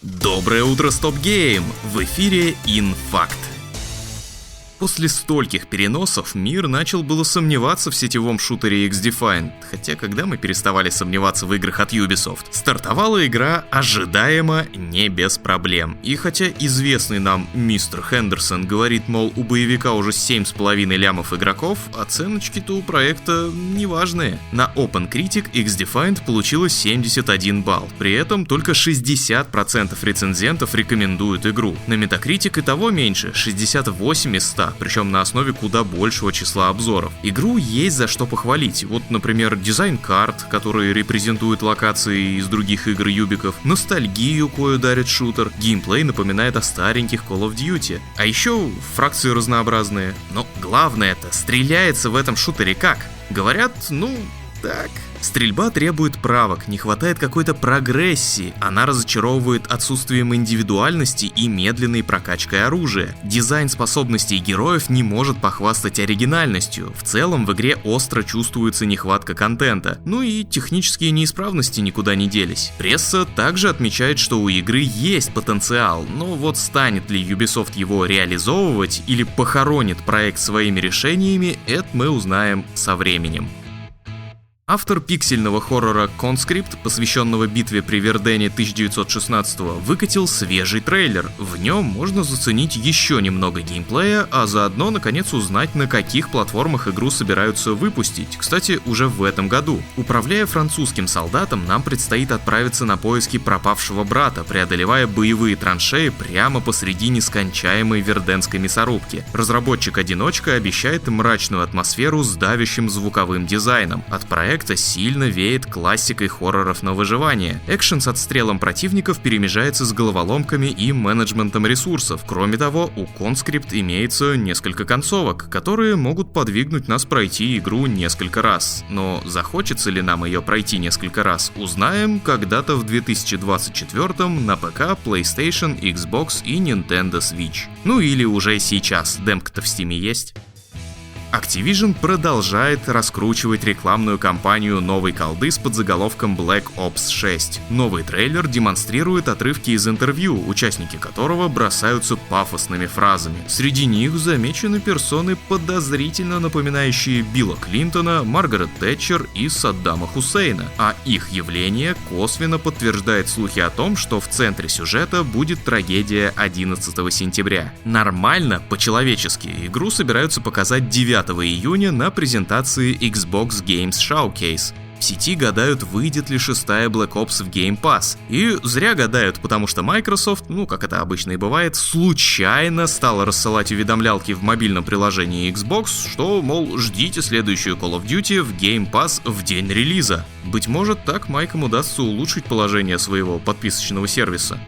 Доброе утро, Стоп Гейм! В эфире Инфакт. После стольких переносов мир начал было сомневаться в сетевом шутере X-Defiant, хотя когда мы переставали сомневаться в играх от Ubisoft, стартовала игра ожидаемо не без проблем. И хотя известный нам мистер Хендерсон говорит, мол, у боевика уже 7,5 лямов игроков, оценочки-то у проекта неважные. На OpenCritic X-Defiant получила 71 балл, при этом только 60% рецензентов рекомендуют игру. На Metacritic и того меньше, 68 из 100. Причем на основе куда большего числа обзоров. Игру есть за что похвалить. Вот, например, дизайн карт, которые репрезентуют локации из других игр юбиков, ностальгию, кою дарит шутер, геймплей напоминает о стареньких Call of Duty. А еще фракции разнообразные. Но главное-то, стреляется в этом шутере как? Говорят, так. Стрельба требует правок, не хватает какой-то прогрессии, она разочаровывает отсутствием индивидуальности и медленной прокачкой оружия. Дизайн способностей героев не может похвастать оригинальностью, в целом в игре остро чувствуется нехватка контента, и технические неисправности никуда не делись. Пресса также отмечает, что у игры есть потенциал, но вот станет ли Ubisoft его реализовывать или похоронит проект своими решениями, это мы узнаем со временем. Автор пиксельного хоррора Conscript, посвященного битве при Вердене 1916-го, выкатил свежий трейлер. В нем можно заценить еще немного геймплея, а заодно наконец узнать, на каких платформах игру собираются выпустить, кстати, уже в этом году. Управляя французским солдатом, нам предстоит отправиться на поиски пропавшего брата, преодолевая боевые траншеи прямо посреди нескончаемой верденской мясорубки. Разработчик-одиночка обещает мрачную атмосферу с давящим звуковым дизайном. От проекта сильно веет классикой хорроров на выживание. Экшен с отстрелом противников перемежается с головоломками и менеджментом ресурсов. Кроме того, у Conscript имеется несколько концовок, которые могут подвигнуть нас пройти игру несколько раз. Но захочется ли нам ее пройти несколько раз, узнаем когда-то в 2024-м на ПК, PlayStation, Xbox и Nintendo Switch. Или уже сейчас, демка-то в Steam есть. Activision продолжает раскручивать рекламную кампанию новой колды с подзаголовком Black Ops 6. Новый трейлер демонстрирует отрывки из интервью, участники которого бросаются пафосными фразами. Среди них замечены персоны, подозрительно напоминающие Билла Клинтона, Маргарет Тэтчер и Саддама Хусейна, а их явление косвенно подтверждает слухи о том, что в центре сюжета будет трагедия 11 сентября. Нормально, по-человечески, игру собираются показать 9 июня на презентации Xbox Games Showcase. В сети гадают, выйдет ли 6-я Black Ops в Game Pass. И зря гадают, потому что Microsoft, как это обычно и бывает, случайно стала рассылать уведомлялки в мобильном приложении Xbox, что, мол, ждите следующую Call of Duty в Game Pass в день релиза. Быть может, так Майкам удастся улучшить положение своего подписочного сервиса.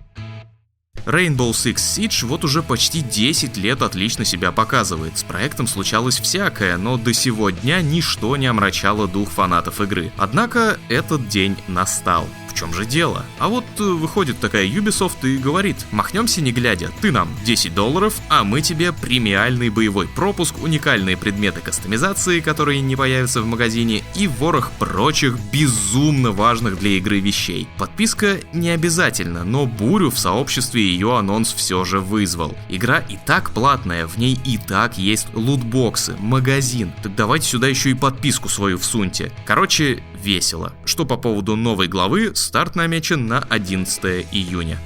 Rainbow Six Siege вот уже почти 10 лет отлично себя показывает. С проектом случалось всякое, но до сего дня ничто не омрачало дух фанатов игры. Однако этот день настал. В чем же дело? А вот выходит такая Ubisoft и говорит: махнемся не глядя, ты нам $10, а мы тебе премиальный боевой пропуск, уникальные предметы кастомизации, которые не появятся в магазине, и ворох прочих безумно важных для игры вещей. Подписка не обязательно, но бурю в сообществе ее анонс все же вызвал. Игра и так платная, в ней и так есть лутбоксы, магазин, так давайте сюда еще и подписку свою всуньте. Короче, весело. Что по поводу новой главы, старт намечен на 11 июня.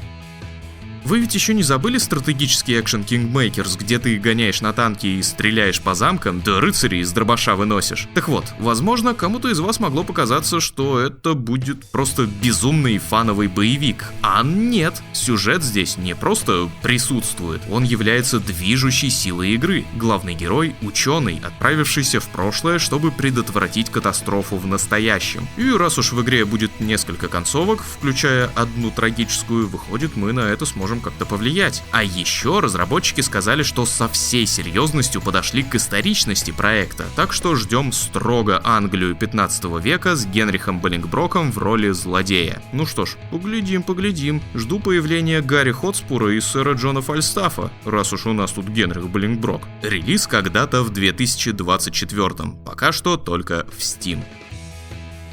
Вы ведь еще не забыли стратегический экшен Kingmakers, где ты гоняешь на танке и стреляешь по замкам, да рыцарей из дробаша выносишь? Так вот, возможно, кому-то из вас могло показаться, что это будет просто безумный фановый боевик. А нет, сюжет здесь не просто присутствует, он является движущей силой игры. Главный герой — ученый, отправившийся в прошлое, чтобы предотвратить катастрофу в настоящем. И раз уж в игре будет несколько концовок, включая одну трагическую, выходит, мы на это сможем как-то повлиять. А еще разработчики сказали, что со всей серьезностью подошли к историчности проекта, так что ждем строго Англию 15 века с Генрихом Болингброком в роли злодея. Ну что ж, поглядим. Жду появления Гарри Хотспура и сэра Джона Фальстафа, раз уж у нас тут Генрих Болингброк. Релиз когда-то в 2024, пока что только в Steam.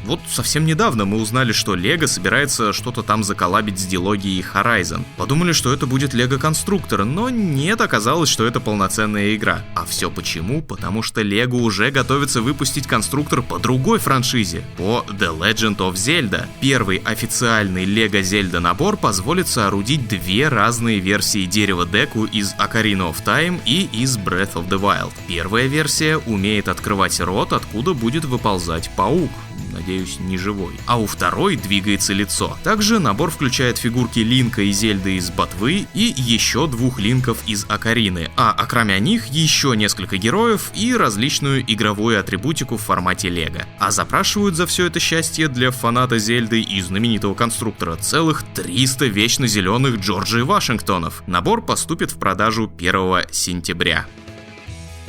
Вот совсем недавно мы узнали, что LEGO собирается что-то там заколлабить с дилогией Horizon. Подумали, что это будет LEGO Constructor, но нет, оказалось, что это полноценная игра. А все почему? Потому что LEGO уже готовится выпустить конструктор по другой франшизе, по The Legend of Zelda. Первый официальный LEGO Zelda набор позволит соорудить две разные версии дерева Деку из Ocarina of Time и из Breath of the Wild. Первая версия умеет открывать рот, откуда будет выползать паук. Надеюсь, не живой. А у второй двигается лицо. Также набор включает фигурки Линка и Зельды из Ботвы и еще двух Линков из Окарины, а кроме них еще несколько героев и различную игровую атрибутику в формате Лего. А запрашивают за все это счастье для фаната Зельды и знаменитого конструктора целых 300 вечно зеленых Джорджей Вашингтонов. Набор поступит в продажу 1 сентября.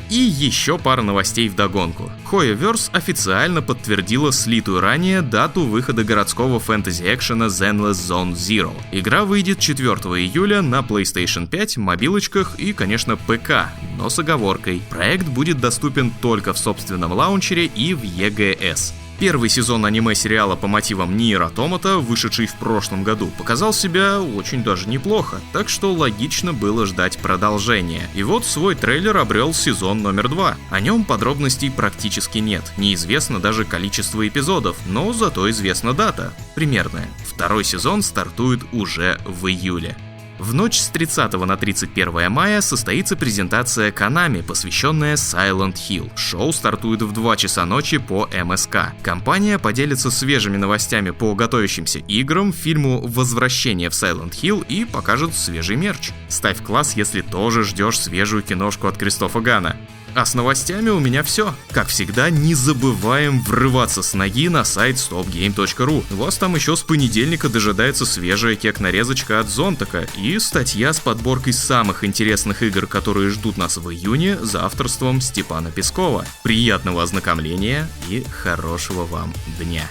И еще пара новостей вдогонку. Hoyoverse официально подтвердила слитую ранее дату выхода городского фэнтези-экшена Zenless Zone Zero. Игра выйдет 4 июля на PlayStation 5, мобилочках и, конечно, ПК, но с оговоркой. Проект будет доступен только в собственном лаунчере и в EGS. Первый сезон аниме-сериала по мотивам Nier Automata, вышедший в прошлом году, показал себя очень даже неплохо, так что логично было ждать продолжения. И вот свой трейлер обрел сезон номер 2. О нем подробностей практически нет, неизвестно даже количество эпизодов, но зато известна дата, примерная. Второй сезон стартует уже в июле. В ночь с 30 на 31 мая состоится презентация Konami, посвященная Silent Hill. Шоу стартует в 2 часа ночи по МСК. Компания поделится свежими новостями по готовящимся играм, фильму «Возвращение в Silent Hill» и покажет свежий мерч. Ставь класс, если тоже ждешь свежую киношку от Кристофа Гана. А с новостями у меня все. Как всегда, не забываем врываться с ноги на сайт stopgame.ru. Вас там еще с понедельника дожидается свежая кек-нарезочка от Зонтака и статья с подборкой самых интересных игр, которые ждут нас в июне, за авторством Степана Пескова. Приятного ознакомления и хорошего вам дня.